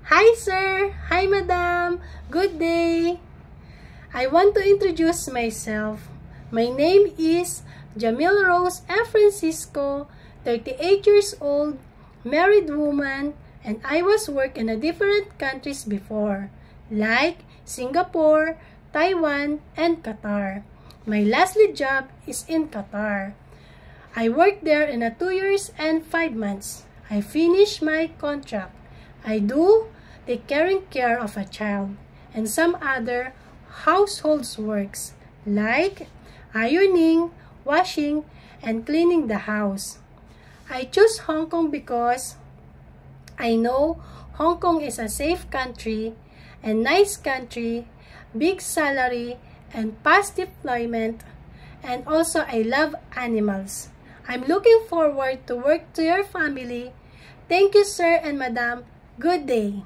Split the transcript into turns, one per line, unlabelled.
Hi sir! Hi madam! Good day! I want to introduce myself. My name is Jamil Rose F. Francisco, 38 years old, married woman, and I was working in different countries before, like Singapore, Taiwan, and Qatar. My lastly job is in Qatar. I worked there in 2 years and 5 months. I finished my contract. I do take care of a child and some other household works like ironing, washing, and cleaning the house. I choose Hong Kong because I know Hong Kong is a safe country and nice country, big salary, and fast deployment, and also I love animals. I'm looking forward to work to your family. Thank you, sir and madam. Good day.